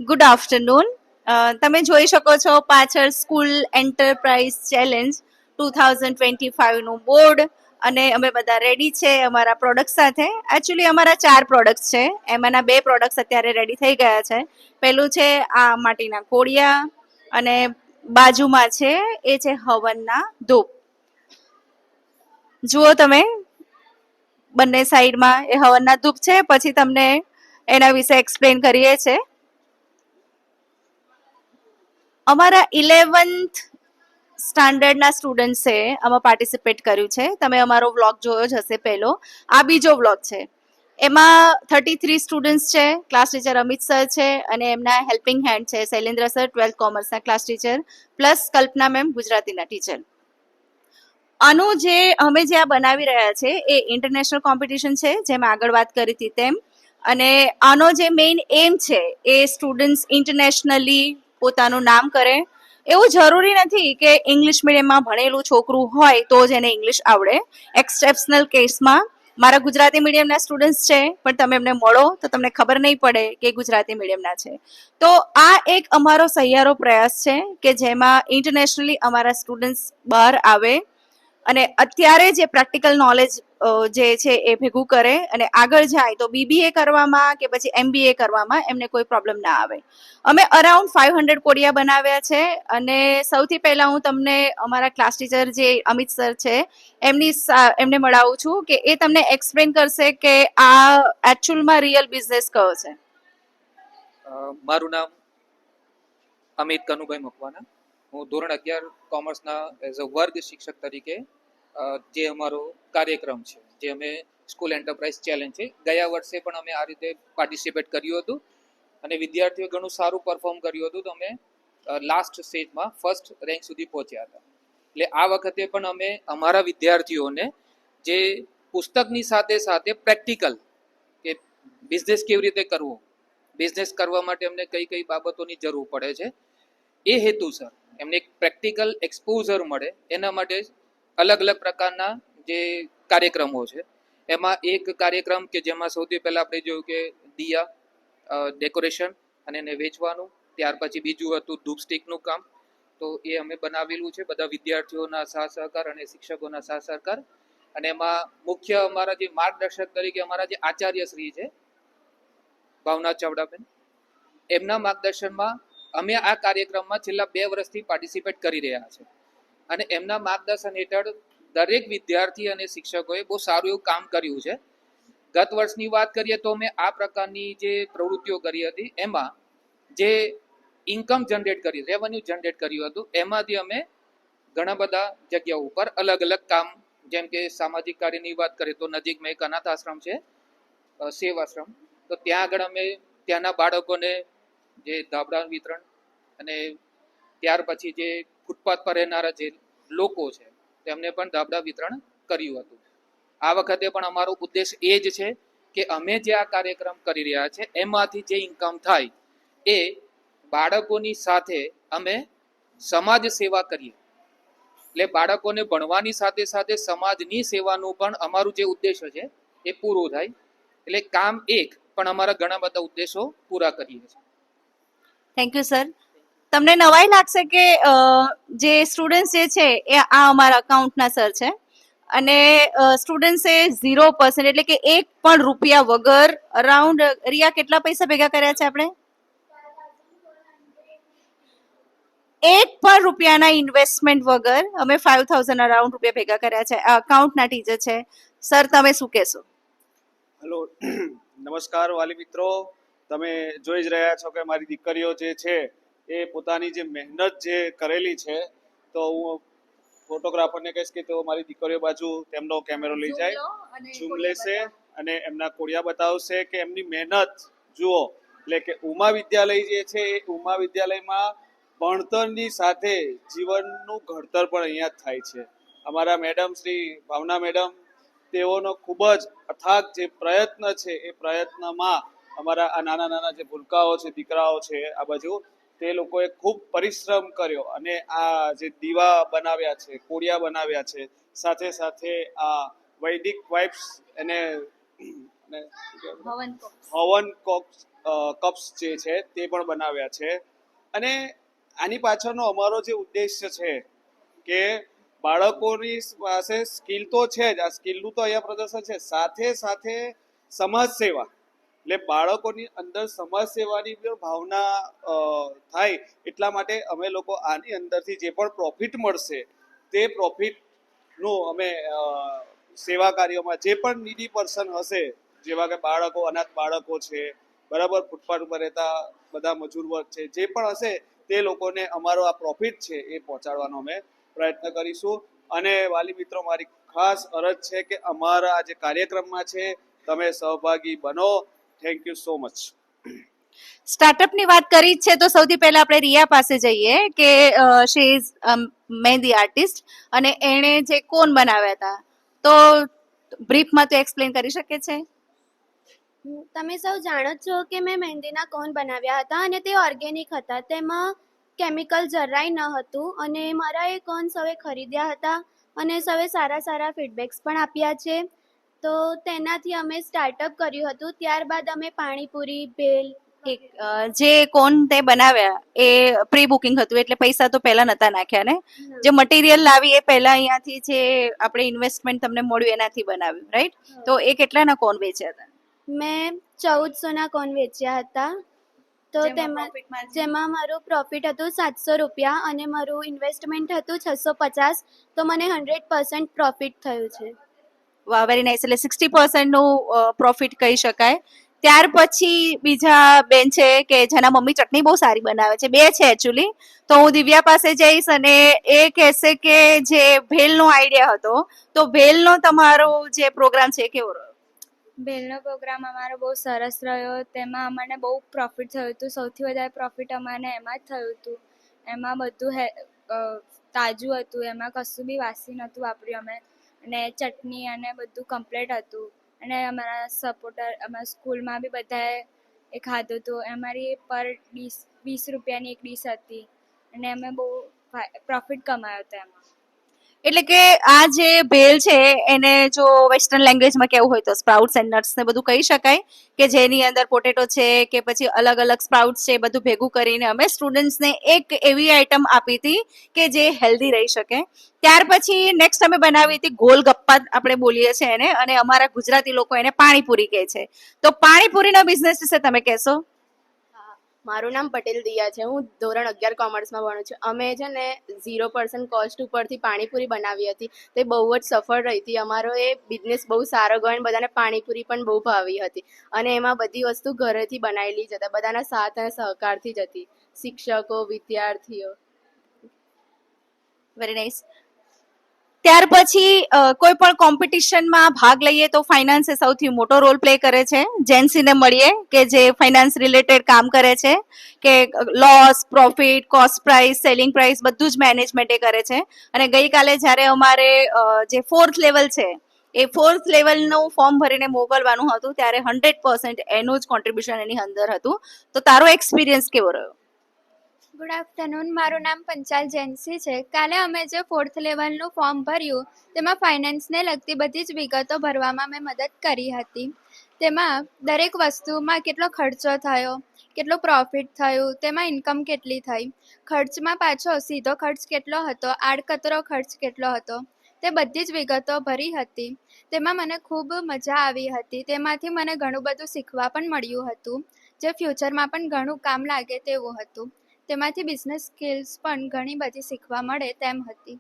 Good afternoon. તમે જોઈ શકો છો પાછળ સ્કૂલ એન્ટરપ્રાઇઝ ચેલેન્જ 2025નું બોર્ડ અને અમે બધા રેડી છે અમારા પ્રોડક્ટ સાથે. એકચ્યુઅલી અમારા 4 પ્રોડક્ટ્સ છે, એમાંના 2 પ્રોડક્ટ્સ અત્યારે રેડી થઈ ગયા છે. પહેલું છે આ માટીના કોડિયા અને બાજુમાં છે એ છે હવનના ધૂપ. જુઓ તમે બંને સાઈડમાં એ હવનના ધૂપ છે, પછી તમને એના વિશે એક્સપ્લેન કરીએ છીએ. અમારા 11th સ્ટાન્ડર્ડના સ્ટુડન્ટ્સે આમાં પાર્ટિસિપેટ કર્યું છે. તમે અમારો વ્લોગ જોયો જ હશે પહેલો. આ બીજો વ્લોગ છે. એમાં 33 સ્ટુડન્ટ્સ છે. ક્લાસ ટીચર અમિત સર છે અને એમના હેલ્પિંગ હેન્ડ છે શૈલેન્દ્ર સર 12th કોમર્સના class teacher, plus Kalpana ma'am ગુજરાતીના ટીચર. આનું જે અમે જે આ બનાવી રહ્યા છે એ ઇન્ટરનેશનલ કોમ્પિટિશન છે, જેમ આગળ વાત કરી હતી તેમ. અને આનો જે મેઇન એમ છે એ સ્ટુડન્ટ્સ ઇન્ટરનેશનલી પોતાનું નામ કરે. એવું જરૂરી નથી કે ઇંગ્લિશ મીડિયમમાં ભણેલું છોકરું હોય તો જ એને ઇંગ્લિશ આવડે. એક્સેપ્શનલ કેસમાં મારા ગુજરાતી મીડિયમના સ્ટુડન્ટ્સ છે, પણ તમે એમને મળો તો તમને ખબર નહીં પડે કે ગુજરાતી મીડિયમના છે. તો આ એક અમારો સહિયારો પ્રયાસ છે કે જેમાં ઇન્ટરનેશનલી અમારા સ્ટુડન્ટ્સ બહાર આવે અને અત્યારે જે પ્રેક્ટિકલ નોલેજ જે છે એ ભેગું કરે અને આગળ જાય તો બીબીએ કરવામાં કે પછી એમબીએ કરવામાં એમને કોઈ પ્રોબ્લેમ ના આવે. અમે અરાઉન્ડ 500 કોડિયા બનાવ્યા છે અને સૌથી પહેલા હું તમને અમારા ક્લાસ ટીચર જે અમિત સર છે એમને મળાવું છું કે એ તમને એક્સપ્લેન કરશે કે આ એકચ્યુઅલમાં રિયલ બિઝનેસ કયો છે. મારું નામ અમિત કનુભાઈ મકવાના. હું ધોરણ 11 કોમર્સના એઝ અ વર્ગ શિક્ષક તરીકે જે અમારો કાર્યક્રમ છે, જે અમે સ્કૂલ એન્ટરપ્રાઇઝ ચેલેન્જ છે, ગયા વર્ષે પણ અમે આ રીતે પાર્ટિસિપેટ કર્યું હતું અને વિદ્યાર્થીઓ ઘણું સારું પરફોર્મ કર્યું હતું. તો અમે લાસ્ટ સ્ટેજમાં ફર્સ્ટ રેન્ક સુધી પહોંચ્યા હતા. એટલે આ વખતે પણ અમે અમારા વિદ્યાર્થીઓને જે પુસ્તકની સાથે સાથે પ્રેક્ટિકલ કે બિઝનેસ કેવી રીતે કરવો, બિઝનેસ કરવા માટે અમને કઈ કઈ બાબતોની જરૂર પડે છે, એ હેતુસર એમને એક પ્રેક્ટિકલ એક્સપોઝર મળે એના માટે અલગ અલગ પ્રકારના જે કાર્યક્રમો છે. એમાં એક કાર્યક્રમ કે જેમાં સૌથી પહેલાં આપણે જોયું કે દિયા ડેકોરેશન અને એને વેચવાનું, ત્યાર પછી બીજું હતું ધૂપ સ્ટિકનું કામ. તો એ અમે બનાવેલું છે બધા વિદ્યાર્થીઓના સાથ સહકાર અને શિક્ષકોના સાથ સહકાર. અને એમાં મુખ્ય અમારા જે માર્ગદર્શક તરીકે અમારા જે આચાર્યશ્રી છે ભાવના ચાવડાબેન, એમના માર્ગદર્શનમાં અમે આ કાર્યક્રમમાં છેલ્લા 2 વર્ષથી પાર્ટિસિપેટ કરી રહ્યા છે. અને એમના માર્ગદર્શન હેઠળ દરેક વિદ્યાર્થી અને શિક્ષકોએ બહુ સારું એવું કામ કર્યું છે. ગત વર્ષની વાત કરીએ તો અમે આ પ્રકારની જે પ્રવૃત્તિઓ કરી હતી એમાં જે ઇન્કમ જનરેટ કરી, રેવન્યુ જનરેટ કર્યું હતું, એમાંથી અમે ઘણા બધા જગ્યાઓ ઉપર અલગ અલગ કામ, જેમ કે સામાજિક કાર્યની વાત કરીએ તો નજીકમાં એક અનાથ આશ્રમ છે, સેવાશ્રમ. તો ત્યાં આગળ અમે ત્યાંના બાળકોને જે ધાબળા વિતરણ અને ત્યાર પછી જે ફૂટપાથ પર રહેનારા જે લોકો છે તેમને પણ ધાબળા વિતરણ કર્યું હતું. આ વખતે પણ અમારો ઉદ્દેશ એ જ છે કે અમે જે આ કાર્યક્રમ કરી રહ્યા છે એમાંથી જે ઇન્કમ થાય એ બાળકોની સાથે અમે સમાજ સેવા કરીએ. એટલે બાળકોને ભણવાની સાથે સાથે સમાજની સેવાનું પણ અમારું જે ઉદ્દેશ્ય છે એ પૂરું થાય. એટલે કામ એક પણ અમારા ઘણા બધા ઉદ્દેશો પૂરા કરીએ છીએ. Thank you sir. તમને નવાઈ લાગશે કે જે સ્ટુડન્ટ્સ જે છે એ આ અમારા અકાઉન્ટના સર છે અને સ્ટુડન્ટ્સે 0% એટલે કે 1 પણ રૂપિયા વગર અરાઉન્ડ રિયા કેટલા પૈસા ભેગા કર્યા છે આપણે? 1 પણ રૂપિયાના ઇન્વેસ્ટમેન્ટ વગર અમે 5000 અરાઉન્ડ રૂપિયા ભેગા કર્યા છે. આ અકાઉન્ટના ટીચર છે. સર તમે શું કહેશો? હેલો, નમસ્કાર વાલી મિત્રો. તમે જોઈ જ રહ્યા છો કે મારી દીકરીઓ જે છે એ પોતાની જે મહેનત જે કરેલી છે, તો હું ફોટોગ્રાફરને કહીશ કે તેઓ મારી દીકરીઓ બાજુ તેમનો કેમેરો લઈ જાય, ઝૂમ લેશે અને એમના કોડિયા બતાવશે કે એમની મહેનત જુઓ. એટલે કે ઉમા વિદ્યાલય જે છે એ ઉમા વિદ્યાલયમાં ભણતરની સાથે જીવનનું ઘડતર પણ અહીંયા જ થાય છે. અમારા મેડમ શ્રી ભાવના મેડમ, તેઓનો ખૂબ જ અથાગ જે પ્રયત્ન છે એ પ્રયત્નમાં અમારા આ નાના નાના જે ભૂલકાઓ છે, દીકરાઓ છે આ બાજુ, તે લોકોએ ખૂબ પરિશ્રમ કર્યો અને આ જે દીવા બનાવ્યા છે, કોડિયા બનાવ્યા છે, સાથે સાથે આ વૈદિક વાઇબ્સ એને અને શું કહેવાય? હવન હવન કપ્સ જે છે તે પણ બનાવ્યા છે. અને આની પાછળનો અમારો જે ઉદ્દેશ્ય છે કે બાળકોની પાસે સ્કિલ તો છે જ, આ સ્કિલનું તો અહીંયા પ્રદર્શન છે, સાથે સાથે સમાજ સેવા, એટલે બાળકોની અંદર સમાજ સેવાની પણ ભાવના થાય એટલા માટે અમે લોકો આની અંદરથી જે પણ પ્રોફિટ મળશે તે પ્રોફિટનું અમે સેવા કાર્યોમાં જે પણ નીડી પર્સન હશે, જેવા કે બાળકો, અનાથ બાળકો છે, બરાબર, ફૂટપાથ ઉપર રહેતા બધા મજૂર વર્ગ છે, જે પણ હશે તે લોકોને અમારો આ પ્રોફિટ છે એ પહોંચાડવાનો અમે પ્રયત્ન કરીશું. અને વાલી મિત્રો, મારી ખાસ અરજ છે કે અમારા આ જે કાર્યક્રમમાં છે તમે સહભાગી બનો. Thank you so much. સ્ટાર્ટઅપની વાત કરી જ છે તો સૌથી પહેલા આપણે રિયા પાસે જઈએ કે શી ઇઝ મહેંદી આર્ટિસ્ટ અને એણે જે કોન બનાવ્યા હતા, તો બ્રીફમાં તો એક્સપ્લેન કરી શકે છે. તમે સૌ જાણો જ છો કે મેં મહેંદીના કોન બનાવ્યા હતા અને તે ઓર્ગેનિક હતા. તેમાં કેમિકલ જરાય ન હતું અને મારા એ કોન સૌએ ખરીદ્યા હતા અને સૌએ સારા સારા ફીડબેક્સ પણ આપ્યા છે. તો તેનાથી અમે સ્ટાર્ટઅપ કર્યું હતું. ત્યારબાદ અમે પાણીપુરી, ભેલ, જે કોન તે બનાવ્યા એ પ્રી બુકિંગ હતું, એટલે પૈસા તો પહેલા નતા નાખ્યા ને? જે મટીરિયલ લાવી એ પહેલા અહીંયાથી જે આપણે ઇન્વેસ્ટમેન્ટ તમને મળ્યું એનાથી બનાવ્યું, રાઈટ? તો એ કેટલાના કોન વેચ્યા હતા? મેં 1400ના કોન વેચ્યા હતા. તો જેમાં મારું પ્રોફિટ હતું 700 રૂપિયા અને મારું ઇન્વેસ્ટમેન્ટ હતું 650. તો મને 100% પ્રોફિટ થયું છે. વાહ, વેરી નાઇસ. એટલે 60% નું પ્રોફિટ કહી શકાય. ત્યાર પછી બીજા બેન છે કે જેના મમ્મી ચટણી બહુ સારી બનાવે છે. બે છે એકચ્યુઅલી. તો હું દિવ્યા પાસે જઈશ અને એ કહેશે કે જે ભેલનો આઈડિયા હતો, તો ભેલનો તમારો જે પ્રોગ્રામ છે કેવો રહ્યો? ભેલનો પ્રોગ્રામ અમારો બહુ સરસ રહ્યો. તેમાં અમને બહુ પ્રોફિટ થયું હતું. સૌથી વધારે પ્રોફિટ અમને એમાં જ થયું હતું. એમાં બધું તાજું હતું, એમાં કશું બી વાસી નહોતું વાપર્યું અમે. અને ચટણી અને બધું કમ્પ્લીટ હતું. અને અમારા સપોર્ટર, અમારા સ્કૂલમાં બી બધાએ એ ખાધું હતું. અમારી પર ડીશ 20 રૂપિયાની એક ડીશ હતી અને અમે બહુ પ્રોફિટ કમાયો હતો એમાં. એટલે કે આ જે ભેલ છે એને જો વેસ્ટર્ન લેંગ્વેજમાં કેવું હોય તો સ્પ્રાઉટ્સ એન્ડ નટ્સ ને બધું કહી શકાય, કે જેની અંદર પોટેટો છે કે પછી અલગ અલગ સ્પ્રાઉટ્સ છે, બધું ભેગું કરીને અમે સ્ટુડન્ટ્સને એક એવી આઈટમ આપી હતી કે જે હેલ્ધી રહી શકે. ત્યાર પછી નેક્સ્ટ અમે બનાવી હતી ગોલગપ્પા, આપણે બોલીએ છીએ એને, અને અમારા ગુજરાતી લોકો એને પાણીપુરી કહે છે. તો પાણીપુરીના બિઝનેસ વિશે તમે કહેશો? મારું નામ પટેલ દિયા છે. હું ધોરણ 11 કોમર્સમાં ભણું છું. અમે છે ને 0% કોસ્ટ ઉપરથી પાણીપુરી બનાવી હતી. તે બહુ જ સફળ રહી હતી. અમારો એ બિઝનેસ બહુ સારો ગયો અને બધાને પાણીપુરી પણ બહુ ભાવી હતી. અને એમાં બધી વસ્તુ ઘરેથી બનાવેલી જ હતા, બધાના સાથ અને સહકારથી જ હતી, શિક્ષકો, વિદ્યાર્થીઓ. Very nice. ત્યાર પછી કોઈ પણ કોમ્પિટિશનમાં ભાગ લઈએ તો ફાઇનાન્સ એ સૌથી મોટો રોલ પ્લે કરે છે. જેન્સીને મળીએ કે જે ફાઇનાન્સ રિલેટેડ કામ કરે છે, કે loss, profit, cost price, selling price બધું જ મેનેજમેન્ટ એ કરે છે. અને ગઈકાલે જ્યારે અમારે જે 4th લેવલ છે એ 4th લેવલનું ફોર્મ ભરીને મોકલવાનું હતું, ત્યારે 100% એનું જ કોન્ટ્રીબ્યુશન એની અંદર હતું. તો તારો એક્સપિરિયન્સ કેવો રહ્યો? Good afternoon. મારું નામ પંચાલ જેન્સી છે. કાલે અમે જે 4th લેવલનું ફોર્મ ભર્યું તેમાં ફાઇનાન્સને લગતી બધી જ વિગતો ભરવામાં મેં મદદ કરી હતી. તેમાં દરેક વસ્તુમાં કેટલો ખર્ચો થયો, કેટલું પ્રોફિટ થયું, તેમાં ઇન્કમ કેટલી થઈ, ખર્ચમાં પાછો સીધો ખર્ચ કેટલો હતો, આડકતરો ખર્ચ કેટલો હતો, તે બધી જ વિગતો ભરી હતી. તેમાં મને ખૂબ મજા આવી હતી. તેમાંથી મને ઘણું બધું શીખવા પણ મળ્યું હતું, જે ફ્યુચરમાં પણ ઘણું કામ લાગે તેવું હતું. તેમાંથી બિઝનેસ સ્કિલ્સ પણ ઘણી બધી શીખવા મળે તેમ હતી.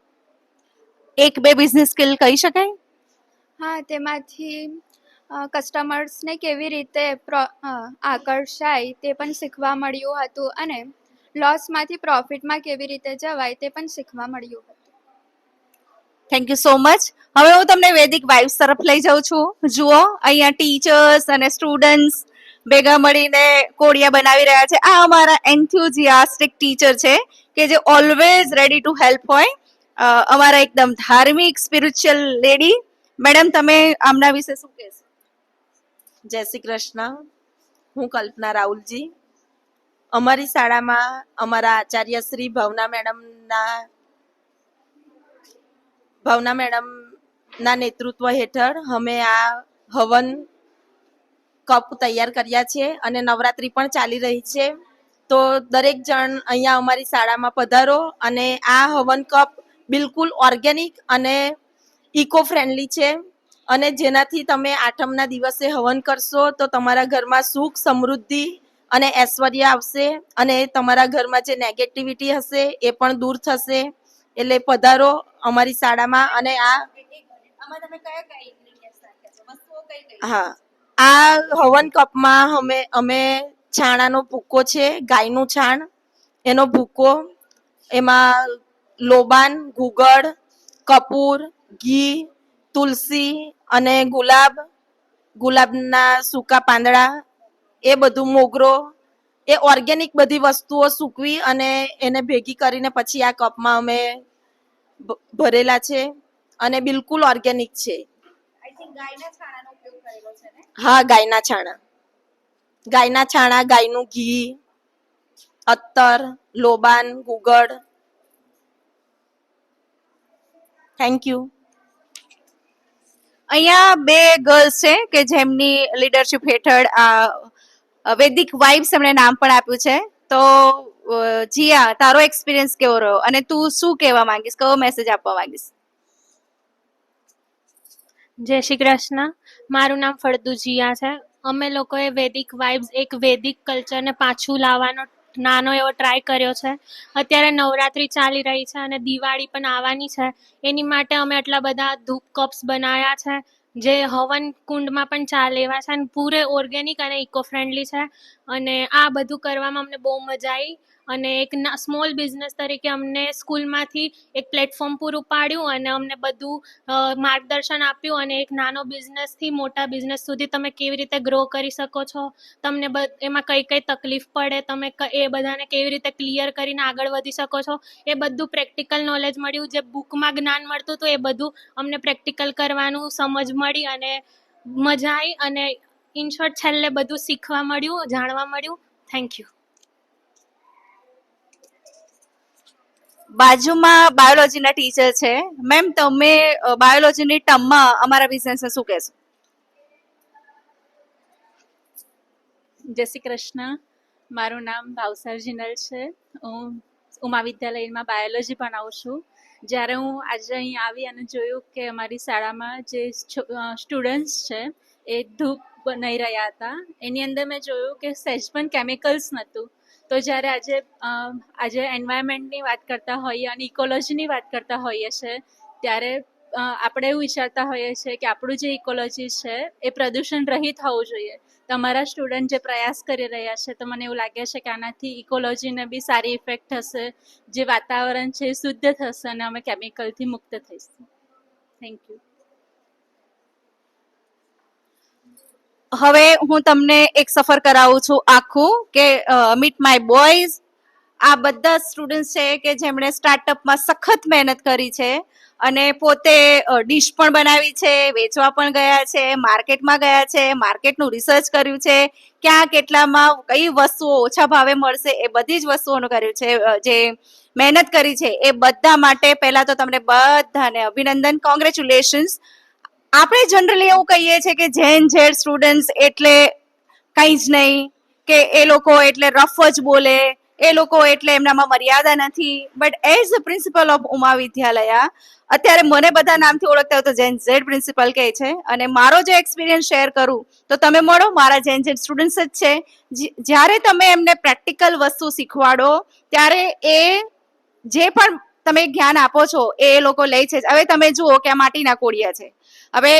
એક બે બિઝનેસ સ્કિલ કહી શકાય? હા, તેમાંથી કસ્ટમર્સને કેવી રીતે આકર્ષાય તે પણ શીખવા મળ્યું હતું અને લોસમાંથી પ્રોફિટમાં કેવી રીતે જવાય તે પણ શીખવા મળ્યું હતું. Thank you so much. હવે હું તમને વૈદિક વાઇબ્સ તરફ લઈ જાઉં છું. જુઓ, અહીંયા ટીચર્સ અને સ્ટુડન્ટ્સ ભેગા મળીને કોડિયા બનાવી રહ્યા છે. આ અમારા એન્થ્યુઝિયાસ્ટિક ટીચર છે કે જે ઓલવેઝ રેડી ટુ હેલ્પ હોય. અમારા એકદમ ધાર્મિક સ્પિરિચ્યુઅલ લેડી. મેડમ, તમે આમના વિશે શું કહેશો? જય શ્રી કૃષ્ણ. હું કલ્પના રાહુલજી. અમારી શાળામાં અમારા આચાર્ય શ્રી ભાવના મેડમના નેતૃત્વ હેઠળ અમે આ હવન કપ તૈયાર કર્યા છે અને નવરાત્રી પણ ચાલી રહી છે. તો દરેક જણ અહીંયા અમારી શાળામાં પધારો અને આ હવન કપ બિલકુલ ઓર્ગેનિક અને ઇકો ફ્રેન્ડલી છે અને જેનાથી તમે આઠમના દિવસે હવન કરશો તો તમારા ઘરમાં સુખ સમૃદ્ધિ અને ઐશ્વર્ય આવશે અને તમારા ઘરમાં જે નેગેટિવિટી હશે એ પણ દૂર થશે. એટલે પધારો અમારી શાળામાં અને હા, આ હવન કપમાં અમે છાણાનો ભૂકો છે, ગાયનું છાણ, એનો ભૂકો, એમાં લોબાન, ગુગળ, કપૂર, ઘી, તુલસી અને ગુલાબના સૂકા પાંદડા, એ બધું મોગરો, એ ઓર્ગેનિક બધી વસ્તુઓ સૂકવી અને એને ભેગી કરીને પછી આ કપમાં અમે ભરેલા છે અને બિલકુલ ઓર્ગેનિક છે. હા, ગાયના છાણા, ગાયનું ઘી, અત્તર, લોબાન, ગુગળ. Thank you. અહીંયા બે ગર્લ્સ છે કે જેમની લીડરશિપ હેઠળ આ વૈદિક વાઇબ્સ એમણે નામ પણ આપ્યું છે. તો જીયા, તારો એક્સપિરિયન્સ કેવો રહ્યો અને તું શું કહેવા માંગીશ, કયો મેસેજ આપવા માંગીશ? જય શ્રી કૃષ્ણ. મારું નામ ફળદુ જીયા છે. અમે લોકોએ વૈદિક વાઇબ્સ, એક વૈદિક કલ્ચરને પાછું લાવવાનો નાનો એવો ટ્રાય કર્યો છે. અત્યારે નવરાત્રી ચાલી રહી છે અને દિવાળી પણ આવવાની છે. એની માટે અમે આટલા બધા ધૂપ કપ્સ બનાવ્યા છે જે હવન કુંડમાં પણ ચાલે એવા છે અને પૂરે ઓર્ગેનિક અને ઇકો ફ્રેન્ડલી છે. અને આ બધું કરવામાં અમને બહુ મજા આવી અને એક સ્મોલ બિઝનેસ તરીકે અમને સ્કૂલમાંથી એક પ્લેટફોર્મ પૂરું પાડ્યું અને અમને બધું માર્ગદર્શન આપ્યું અને એક નાનો બિઝનેસથી મોટા બિઝનેસ સુધી તમે કેવી રીતે ગ્રો કરી શકો છો, તમને એમાં કઈ કઈ તકલીફ પડે, તમે એ બધાને કેવી રીતે ક્લિયર કરીને આગળ વધી શકો છો, એ બધું પ્રેક્ટિકલ નોલેજ મળ્યું. જે બુકમાં જ્ઞાન મળતું હતું એ બધું અમને પ્રેક્ટિકલ કરવાનું સમજ મળી અને મજા આવી અને ઇન શોર્ટ છેલ્લે બધું શીખવા મળ્યું, જાણવા મળ્યું. Thank you. બાજુમાં બાયોલોજીના ટીચર છે. મેમ, તમે બાયોલોજીની ટર્મમાં અમારા બિઝનેસને શું કહેશો? જય શ્રી કૃષ્ણ. મારું નામ ભાવસર જિનલ છે. હું ઉમા વિદ્યાલયમાં બાયોલોજી ભણાવું છું. જ્યારે હું આજે અહીં આવી અને જોયું કે અમારી શાળામાં જે સ્ટુડન્ટ્સ છે એ ધૂપ બનાવી રહ્યા હતા, એની અંદર મેં જોયું કે સહેજ પણ કેમિકલ્સ નહોતું. તો જ્યારે આજે એન્વાયરમેન્ટની વાત કરતા હોઈએ અને ઇકોલોજીની વાત કરતા હોઈએ છીએ ત્યારે આપણે એવું વિચારતા હોઈએ છીએ કે આપણું જે ઇકોલોજી છે એ પ્રદૂષણ રહિત હોવું જોઈએ. તમારા સ્ટુડન્ટ જે પ્રયાસ કરી રહ્યા છે તો મને એવું લાગે છે કે આનાથી ઇકોલોજીને બી સારી ઇફેક્ટ થશે, જે વાતાવરણ છે એ શુદ્ધ થશે અને અમે કેમિકલથી મુક્ત થઈશું. Thank you. હવે હું તમને એક સફર કરાવું છું આખું કે મીટ માય બોયઝ. આ બધા સ્ટુડન્ટ્સ છે કે જેમણે સ્ટાર્ટઅપમાં સખત મહેનત કરી છે અને પોતે ડીશ પણ બનાવી છે, વેચવા પણ ગયા છે, માર્કેટમાં ગયા છે, માર્કેટનું રિસર્ચ કર્યું છે, ક્યાં કેટલામાં કઈ વસ્તુઓ ઓછા ભાવે મળશે એ બધી જ વસ્તુઓનું કર્યું છે. જે મહેનત કરી છે એ બધા માટે પહેલા તો તમને બધાને અભિનંદન, કોંગ્રેચ્યુલેશન્સ. આપણે જનરલી એવું કહીએ છીએ કે જેન ઝેડ સ્ટુડન્ટ્સ એટલે કંઈ જ નહીં, કે એ લોકો એટલે રફ જ બોલે, એ લોકો એટલે એમનામાં મર્યાદા નથી. But as a principal of Uma Vidyalaya અત્યારે મને બધા નામથી ઓળખતા હોય તો જેન ઝેડ પ્રિન્સિપલ કહે છે. અને મારો જે એક્સપિરિયન્સ શેર કરું તો તમે મળો, મારા જેન ઝેડ સ્ટુડન્ટ્સ જ છે. જ્યારે તમે એમને પ્રેક્ટિકલ વસ્તુ શીખવાડો ત્યારે એ જે પણ તમે જ્ઞાન આપો છો એ લોકો લે છે. હવે તમે જુઓ કે આ માટીના કોડિયા છે. હવે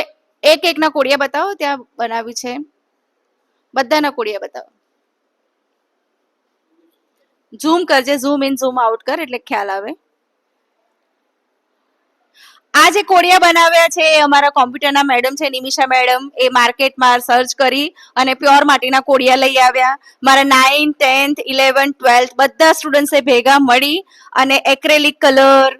એકના કોડિયા બતાવો, ત્યાં બનાવ્યું છે, બધાના કોડિયા બતાવો. ઝૂમ કરજે, ઝૂમ ઇન ઝૂમ આઉટ કર એટલે ખ્યાલ આવે. આ જે કોડિયા બનાવ્યા છે એ અમારા કોમ્પ્યુટરના મેડમ છે, નિમિષા મેડમ. એ માર્કેટમાં સર્ચ કરી અને પ્યોર માટીના કોડિયા લઈ આવ્યા. મારા 9, 10th, 11th, 12th બધા સ્ટુડન્ટ્સે ભેગા મળી અને એક્રેલિક કલર,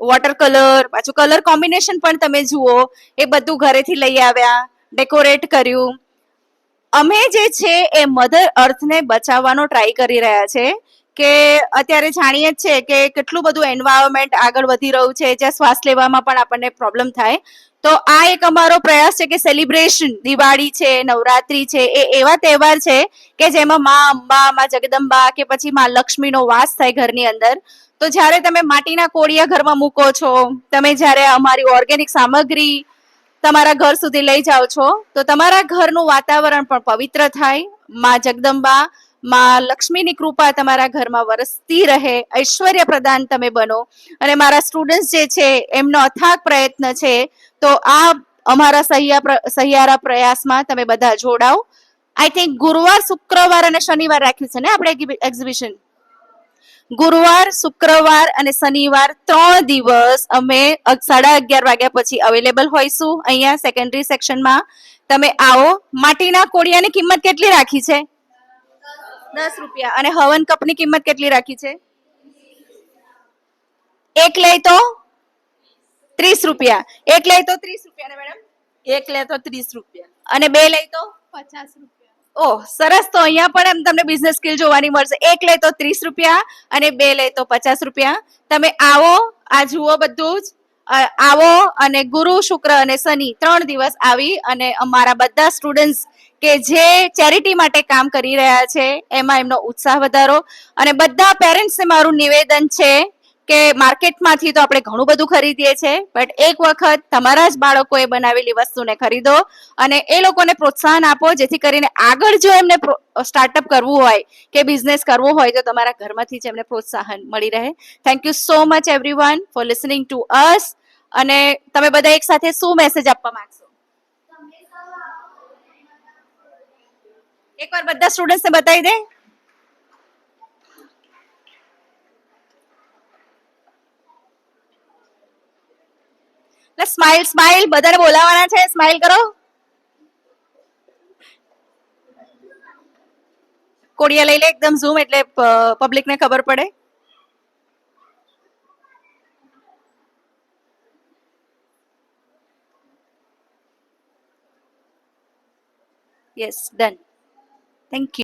વોટર કલર, પાછું કલર કોમ્બિનેશન પણ તમે જુઓ, એ બધું ઘરેથી લઈ આવ્યા, ડેકોરેટ કર્યું. અમે જે છે એ મધર અર્થને બચાવવાનો ટ્રાય કરી રહ્યા છે કે અત્યારે જાણીએ જ છે કે કેટલું બધું એન્વાયરમેન્ટ આગળ વધી રહ્યું છે, જ્યાં શ્વાસ લેવામાં પણ આપણને પ્રોબ્લેમ થાય. તો આ એક અમારો પ્રયાસ છે કે સેલિબ્રેશન, દિવાળી છે, નવરાત્રી છે, એ એવા તહેવાર છે કે જેમાં માં અંબા, માં જગદંબા કે પછી માં લક્ષ્મીનો વાસ થાય ઘરની અંદર. તો જ્યારે તમે માટીના કોળિયા ઘરમાં મૂકો છો, તમે જ્યારે અમારી ઓર્ગેનિક સામગ્રી તમારા ઘર સુધી લઈ જાઓ છો, તો તમારા ઘરનું વાતાવરણ પણ પવિત્ર થાય, માં જગદંબા, માં લક્ષ્મીની કૃપા તમારા ઘરમાં વરસતી રહે, ઐશ્વર્ય પ્રદાન તમે બનો. અને મારા સ્ટુડન્ટ્સ જે છે એમનો અથાગ પ્રયત્ન છે, તો આ અમારા સહિયારા પ્રયાસમાં તમે બધા જોડાઓ. આઈ થિંક ગુરુવાર, શુક્રવાર અને શનિવાર રાખ્યું છે ને આપણે એક્ઝિબિશન. ગુરુવાર, શુક્રવાર અને શનિવાર 3 દિવસ અમે 11:30 વાગ્યા પછી અવેલેબલ હોઈશું અહીંયા સેકન્ડરી સેક્શનમાં. તમે આવો. માટીના કોળિયાની કિંમત કેટલી રાખી છે? 10 રૂપિયા. અને હવન કપની કિંમત કેટલી રાખી છે? એક લે તો 30 રૂપિયા. એક લે તો 30 રૂપિયા ને મેડમ? એક લે તો 30 રૂપિયા. અને બે લે તો 50 રૂપિયા. ઓહ સરસ. તો અહીંયા પણ એમ તમને બિઝનેસ સ્કિલ જોવાની મળશે. એક લે તો 30 રૂપિયા અને બે લે તો 50 રૂપિયા. તમે આવો, આ જુઓ બધું જ. આવો અને ગુરુ, શુક્ર અને શનિ 3 દિવસ આવી અને અમારા બધા સ્ટુડન્ટ્સ કે જે ચેરિટી માટે કામ કરી રહ્યા છે એમાં એમનો ઉત્સાહ વધારો. અને બધા પેરેન્ટ્સને મારું નિવેદન છે કે માર્કેટમાંથી તો આપણે ઘણું બધું ખરીદીએ છીએ, બટ એક વખત તમારા જ બાળકોએ બનાવેલી વસ્તુને ખરીદો અને એ લોકોને પ્રોત્સાહન આપો, જેથી કરીને આગળ જો એમને સ્ટાર્ટઅપ કરવું હોય કે બિઝનેસ કરવો હોય તો તમારા ઘરમાંથી જ એમને પ્રોત્સાહન મળી રહે. Thank you so much everyone four listening to અસ. અને તમે બધા એક સાથે શું મેસેજ આપવા માંગશો? એકવાર બધા સ્ટુડન્ટ્સને બતાવી દે. સ્માઈલ સ્માઈલ, બધાને બોલાવવાના છે. સ્માઈલ કરો. કોડિયા લઈ લે એકદમ ઝૂમ, એટલે પબ્લિકને ખબર પડે. Yes, done. Thank you.